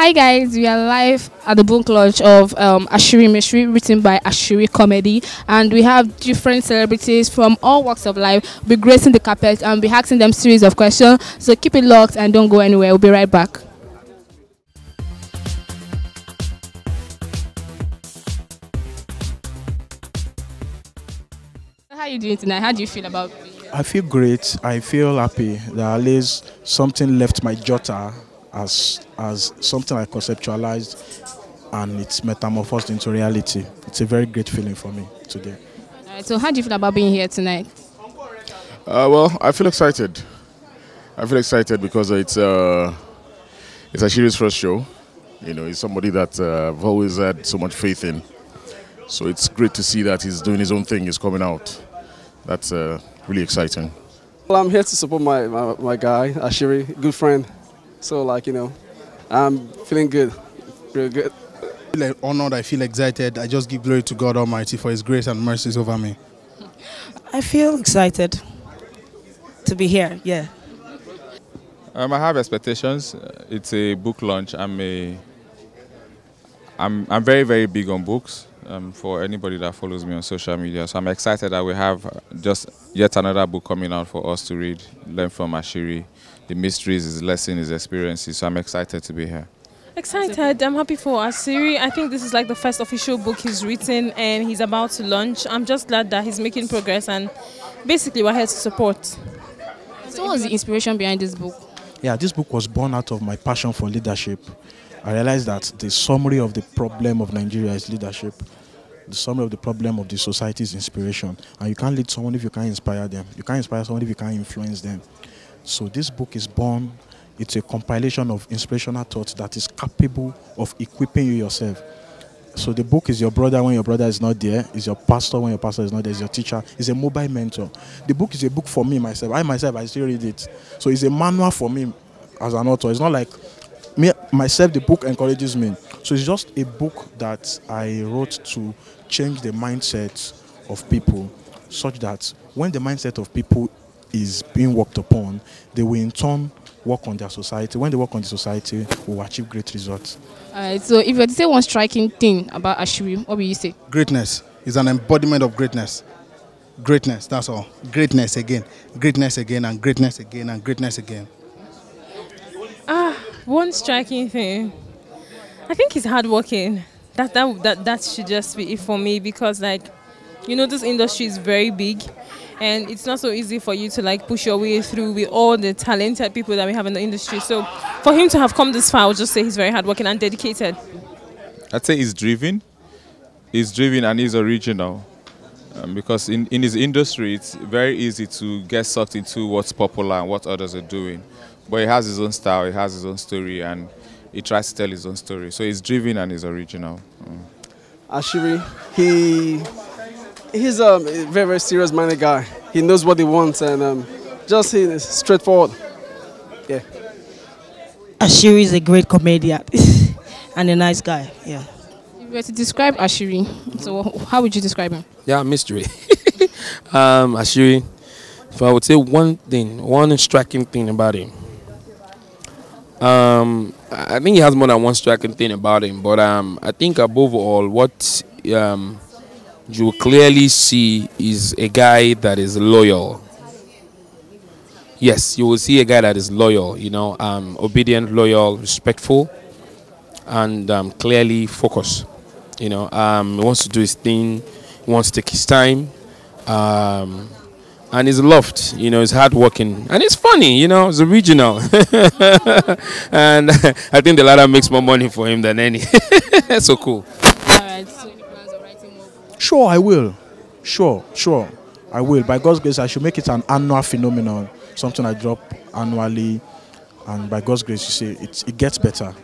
Hi guys, we are live at the book launch of Asiri Mystery, written by Asiri Comedy, and we have different celebrities from all walks of life. We'll be gracing the carpet and be asking them series of questions. So keep it locked and don't go anywhere. We'll be right back. How are you doing tonight? How do you feel about being here? I feel great. I feel happy that at least something left my jotter as something I conceptualized and it's metamorphosed into reality. It's a very great feeling for me today. All right, so how do you feel about being here tonight? Well, I feel excited. I feel excited because it's Ashiri's first show. You know, he's somebody that I've always had so much faith in. So it's great to see that he's doing his own thing. He's coming out. That's really exciting. Well, I'm here to support my guy, Ashiri, good friend. So, I'm feeling good, real good. I feel honored, I feel excited. I just give glory to God Almighty for His grace and mercies over me. I feel excited to be here, yeah. I have expectations. It's a book launch. I'm very, very big on books. For anybody that follows me on social media. So I'm excited that we have just yet another book coming out for us to read, learn from Ashiri, the mysteries, his lessons, his experiences. So I'm excited to be here. Excited. I'm happy for Asiri. I think this is like the first official book he's written and he's about to launch. I'm just glad that he's making progress and basically we're here to support. So what was the inspiration behind this book? Yeah, this book was born out of my passion for leadership. I realized that the summary of the problem of Nigeria is leadership. The summary of the problem of the society is inspiration. And you can't lead someone if you can't inspire them. You can't inspire someone if you can't influence them. So this book is born, it's a compilation of inspirational thoughts that is capable of equipping you yourself. So the book is your brother when your brother is not there, is your pastor when your pastor is not there, is your teacher, is a mobile mentor. The book is a book for me, myself. I still read it. So it's a manual for me as an author. It's not like me, myself, the book encourages me. So it's just a book that I wrote to change the mindset of people such that when the mindset of people is being worked upon, they will in turn work on their society. When they work on the society, we will achieve great results. All right, so if you had to say one striking thing about Ashiri, what would you say? Greatness is an embodiment of greatness. Greatness, that's all. Greatness again, and greatness again, and greatness again. One striking thing, I think he's hardworking. That should just be it for me because this industry is very big and it's not so easy for you to push your way through with all the talented people that we have in the industry. So for him to have come this far, I would just say he's very hardworking and dedicated. I'd say he's driven. He's driven and he's original. Because in his industry, it's very easy to get sucked into what's popular and what others are doing. But he has his own style, he has his own story, and he tries to tell his own story. So he's driven and he's original. Ashiri, he's a very, very serious-minded guy. He knows what he wants and he's straightforward. Yeah. Ashiri is a great comedian and a nice guy, yeah. If you were to describe Ashiri, so how would you describe him? Yeah, mystery. Ashiri, if I would say one striking thing about him, I think he has more than one striking thing about him, but I think above all, what you clearly see is a guy that is loyal. Yes, you will see a guy that is loyal, obedient, loyal, respectful, and clearly focused. He wants to do his thing, he wants to take his time, and he's loved, he's hardworking, and it's funny, it's original. And I think the latter makes more money for him than any. So cool. Alright, so any plans of writing more books? Sure, I will. Sure. I will. By God's grace, I should make it an annual phenomenon. Something I drop annually. And by God's grace, you see, it gets better.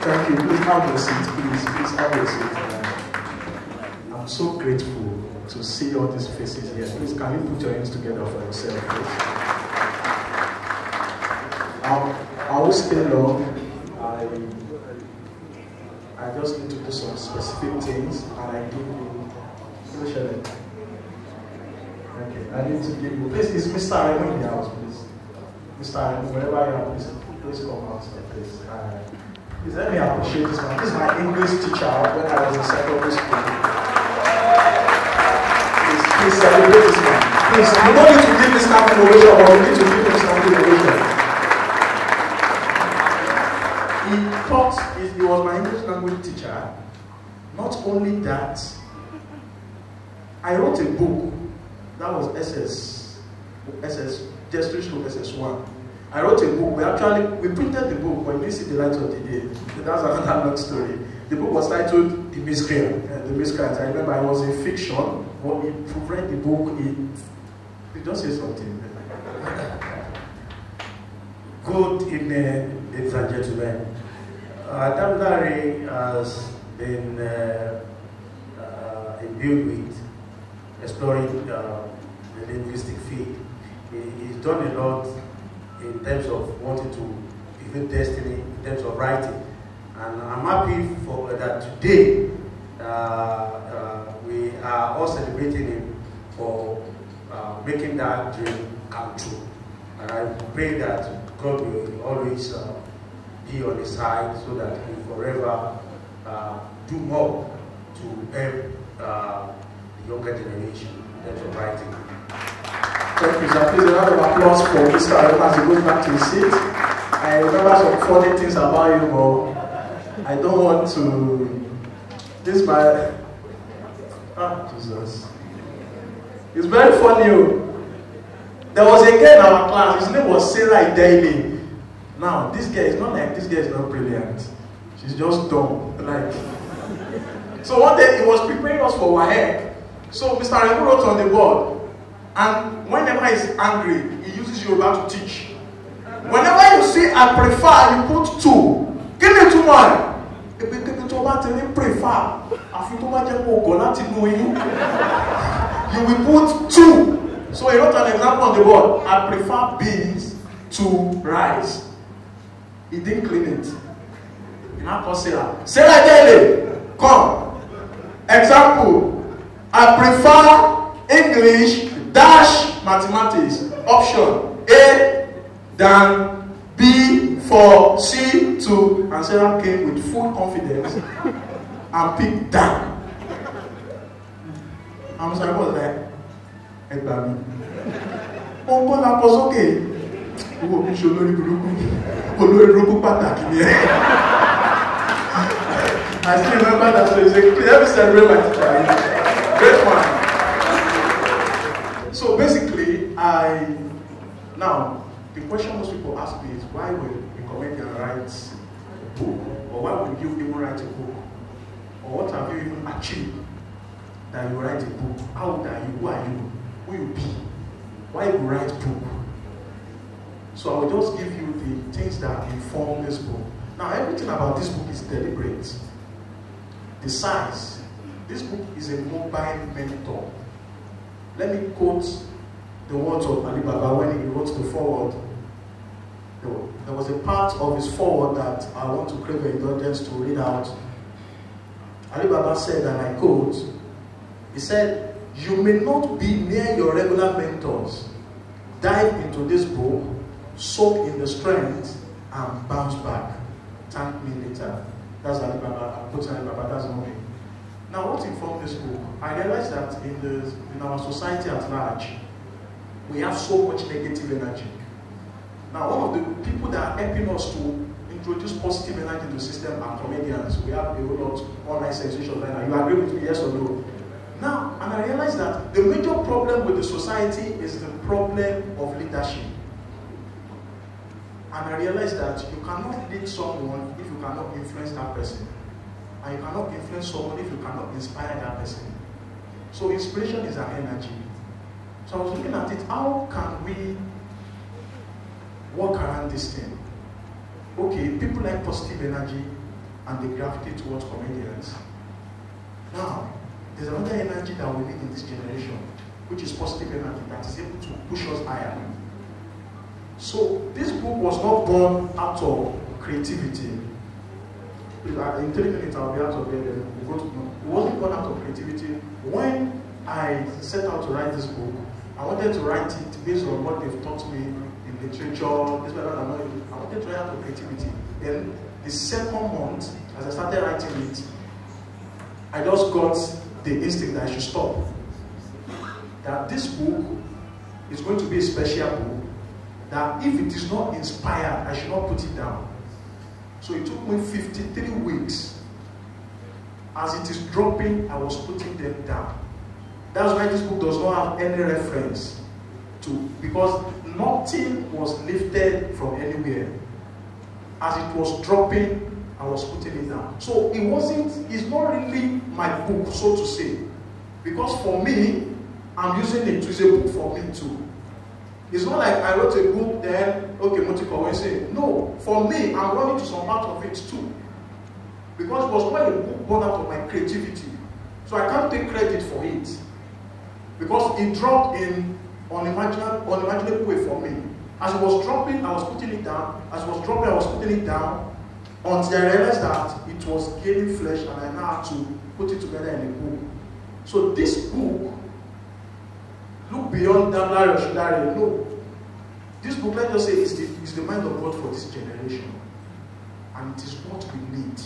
Thank you. Please have your seat. Please have your seat. I'm so grateful to see all these faces here. Please, can you put your hands together for yourself, please? I will stay long. I just need to do some specific things, and I give you Okay, I need to give you. Please, is Mr. Raymond in the house, please? Mr. Raymond, wherever you are, please come out, please. Please let me appreciate this man. This is my English teacher when I was in secondary school. Please celebrate this man. Please, you don't need to give this standing ovation, but you need to give him standing ovation. He was my English language teacher. Not only that, I wrote a book that was SS, Gesturing School SS1. I wrote a book. We printed the book, but you didn't see the light of the day. That's another long story. The book was titled The Miscreant. The Miscreant. I remember it was a fiction, but if you read the book, it just say something. Good evening, ladies and gentlemen. Damdari has been imbued with exploring the linguistic field. He's done a lot in terms of wanting to fulfill destiny, in terms of writing. And I'm happy for that today we are all celebrating him for making that dream come true. And I pray that God will always be on his side so that he forever do more to help the younger generation in terms of writing. Thank you, sir. Please, a round of applause for Mr. Ayon as he goes back to his seat. I remember some funny things about you, but I don't want to. This is my. Jesus. It's very funny. There was a girl in our class, his name was Sarah Daily. Now, this girl is not brilliant. She's just dumb. Like. So one day he was preparing us for WAEC. So Mr. Ayon wrote on the board. And whenever he's angry, he uses Yoruba to teach. Whenever you say I prefer, you put 2. Give me 2 more. You will put 2. So he wrote an example on the board. I prefer beans to rice. He didn't clean it. He now called Sarah. Sarah Daly, come. Example. I prefer English dash mathematics. Option A than B for C to. And Sarah came with full confidence and picked down. I'm sorry, what was that? Ẹgbàmí. Wọ́n kọ́ la kọ́ sókè. Owó mi ṣe olórí burúkú pàtàkì ni ẹ. I still remember that, so it's a let me celebrate my teacher. Great one. So basically, now the question most people ask me is why will a comedian write a book, or why would you even write a book, or what have you even achieved that you write a book? How old are you? Who are you? Who you be? Why you write a book? So I will just give you the things that inform this book. Now everything about this book is deliberate. The size. This book is a mobile mentor. Let me quote the words of Ali Baba when he wrote the foreword. There was a part of his foreword that I want to crave your indulgence to read out. Ali Baba said, and I quote, he said, "You may not be near your regular mentors. Dive into this book, soak in the strength, and bounce back. Thank me later." That's Ali Baba. I'm quoting Ali Baba, that's not me. Now, what informed this book? I realized that in our society at large, we have so much negative energy. Now, one of the people that are helping us to introduce positive energy to the system are comedians. We have a whole lot of online sensations right now. You agree with me, yes or no? Now, and I realized that the major problem with the society is the problem of leadership. And I realized that you cannot lead someone if you cannot influence that person. And you cannot influence someone if you cannot inspire that person. So inspiration is an energy. So I was looking at it, how can we work around this thing? Okay, people like positive energy and they gravitate towards comedians. Now, there's another energy that we need in this generation, which is positive energy that is able to push us higher. So this book was not born out of creativity. In 3 minutes I'll be out of here. Then we go to no. It wasn't born out of creativity. When I set out to write this book, I wanted to write it based on what they've taught me in literature. I wanted to write out of creativity. Then the second month, as I started writing it, I just got the instinct that I should stop. That this book is going to be a special book. That if it is not inspired, I should not put it down. So it took me 53 weeks. As it is dropping, I was putting them down. That's why this book does not have any reference to, because nothing was lifted from anywhere. As it was dropping, I was putting it down. So it's not really my book, so to say. Because for me, I'm using it as a book for me too. It's not like I wrote a book, then, okay, Motiko will say, no, for me, I'm running to some part of it too. Because it was not a book born out of my creativity. So I can't take credit for it. Because it dropped in unimaginable way for me. As it was dropping, I was putting it down. As it was dropping, I was putting it down. Until I realized that it was gaining flesh and I now had to put it together in a book. So this book, look beyond Damla Yoshidari. No. This book, let's just say, is the mind of God for this generation. And it is what we need.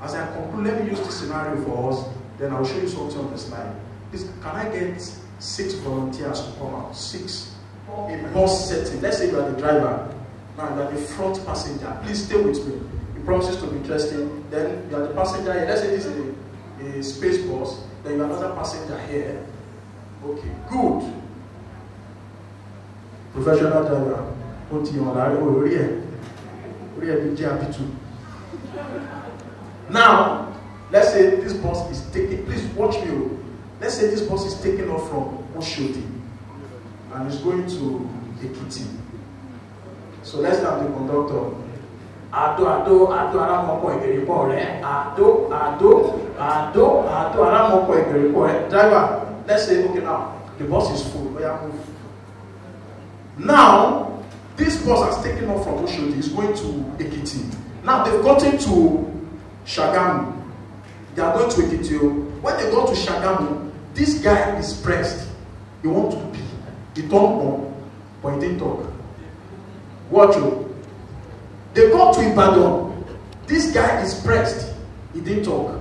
As I conclude, let me use this scenario for us, then I'll show you something on the slide. Please, can I get 6 volunteers to come out? 6. A bus setting. Let's say you are the driver. Now you are the front passenger. Please stay with me. It promises to be interesting. Then you are the passenger here. Let's say this is a space bus. Then you are another passenger here. Okay, good. Professional driver. Now, let's say this bus is taking, please watch me. Let's say this bus is taking off from Oshodi and is going to Ekiti. So let's have the conductor. Ado, aramoko egeripo re. Ado, aramoko egeripo re. Driver, let's say, okay, now, the bus is full. Move. Now, this bus has taken off from Oshodi, is going to Ekiti. Now, they've gotten to Shagamu. They are going to Ekiti. When they go to Shagamu, this guy is pressed. He wants to pee. He turned on, but he didn't talk. Watch you. They go to Ibadan. This guy is pressed. He didn't talk.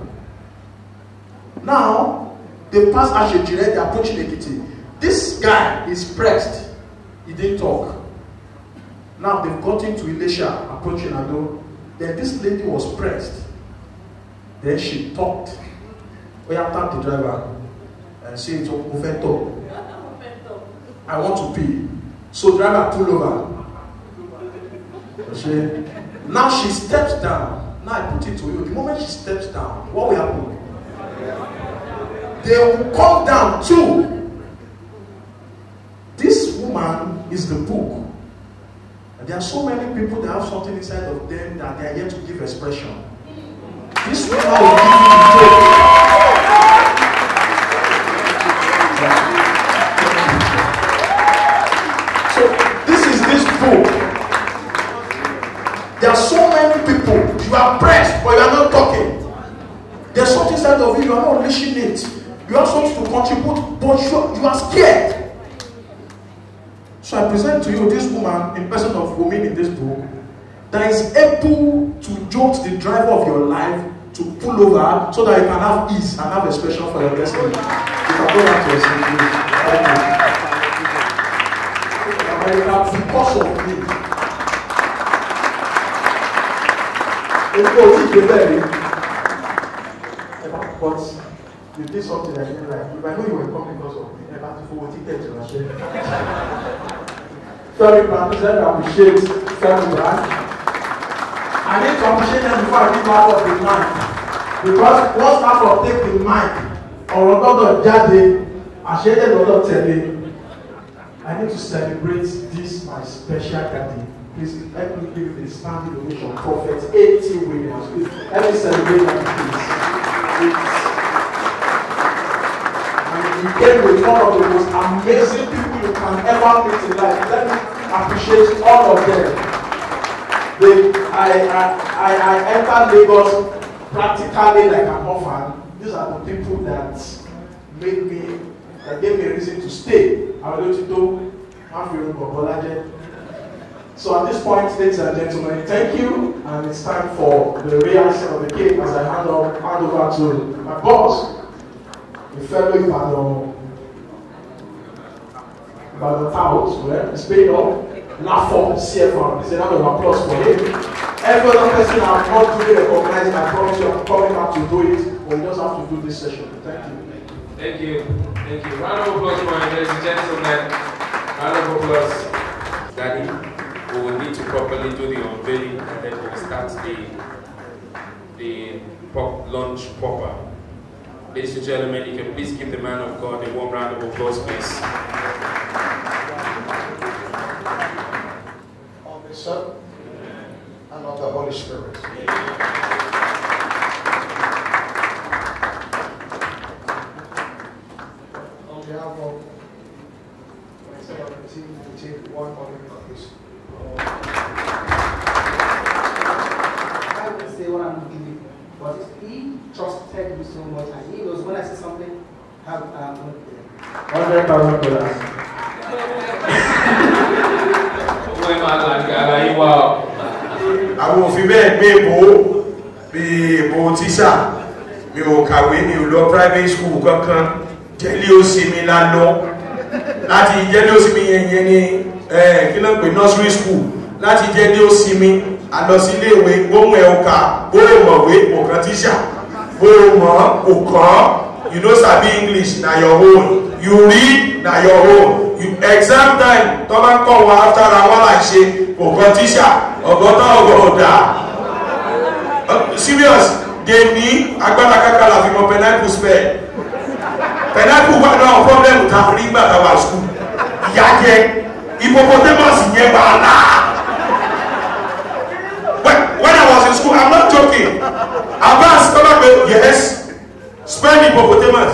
Now, they pass Ashejire, they are approaching Ekiti. This guy is pressed. He didn't talk. Now, they've got into Ilesha, approaching Ado. Then this lady was pressed. Then she talked. We have tapped the driver and said, I want to pee. So driver pull over. Now she steps down. Now I put it to you. The moment she steps down, what will happen? They will come down too. This woman is the book. And there are so many people that have something inside of them that they are yet to give expression. This woman will give you the joke. So this is this book. There are so many people, you are pressed, but you are not talking. There's something inside of you, you are not unleashing it. You have something to contribute, but you are scared. So I present to you this woman, in person of women in this book, that is able to jolt the driver of your life to pull over so that you can have ease and have expression for your destiny. You can go back to your America because of me. But you did something I didn't like. If I know you were coming because of me, I have to forward ticket to Russia. Very proud, I appreciate very much. I need to appreciate them before I give out of the mic. Because once I will take the mic, or another jade, I share another tele. I need to celebrate this my special daddy. Please let me give the standing ovation Prophet 80 Williams. Please let me celebrate that, please. And he came with one of the most amazing people you can ever meet in life. Let me appreciate all of them. I entered Lagos practically like an orphan. These are the people that made me, that gave me a reason to stay. I will let you know, so at this point, ladies and gentlemen, thank you, and it's time for the reaction of the cake as I hand over to my boss, the fellow Ibadan tout, well, it's paid off. Lafon, CFR, this is a round of applause for him. Every other person I'm not really recognized, I promise you I'm coming back to do it, but we just have to do this session. Thank you. Thank you. Thank you. Round of applause for him, ladies and gentlemen. Round of applause. Daddy, we will need to properly do the unveiling and then we'll start the launch proper. Ladies and gentlemen, you can please give the man of God a warm round of applause, please. Of the Son and of the Holy Spirit. On behalf of myself and the team, we take one moment of this. I would say what I'm doing, but he trusted me so much, and he was, when I say something, have $100,000. Àwọn òfin bẹ́ẹ̀ gbé èbò tíṣà, mi ò kàwé, mi ò lọ private school kankan, jẹ́lé ó sì mi lálọ́, láti jẹ́lé ó sì mi yẹn ní kí ló ń pè nursery school, láti jẹ́lé ó sì mi, àlọ́ sí ilé ìwé, gbóhùn ẹ̀ ọkà, gbóhùn mọ̀wé, òkan tíṣà, gbóhùn mọ̀, òkan, you know sabi English, na your own, you read, na your own. Exam time, tó bá ń kọ́ wọn after àwọn àìṣe òkan tíṣà ọgọ́ta ọgọ́ta. Serious, they ní agbára kákàlà fi mọ pineapple spell. Pineapple wà náà problem ta rí gbà tá wà school. Ìyá jẹ hippopotamus yẹn wà náà. When I was in school, I'm not joking. Abbas come up, yes, spell hippopotamus.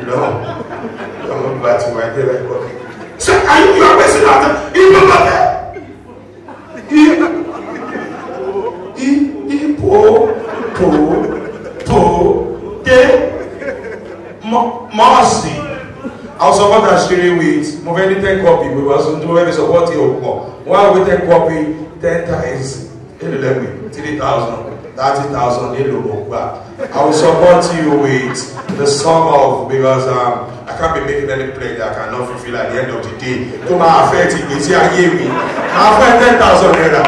No, I'm glad to my day. So, are you your person out there? Mercy. I was about to share with moving 10 copy, we was doing the support here. While we 10 copy, 10 times 3,000. 30,000 I will support you with the sum of, because I can't be making any play that I cannot fulfill at the end of the day. To my affect it, you see, I gave me. I spent 10,000 naira.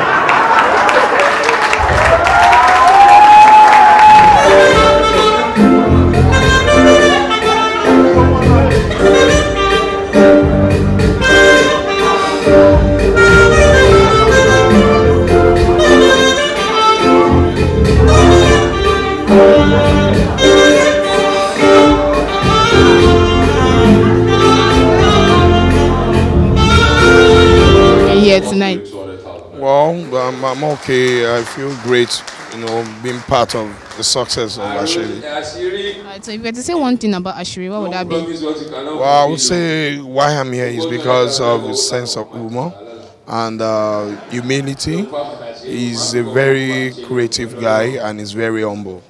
Tonight? Well, I'm okay. I feel great, being part of the success of Asiri. So if you were to say one thing about Asiri, what would that be? Well, I would say why I'm here is because of his sense of humor and humility. He's a very creative guy and he's very humble.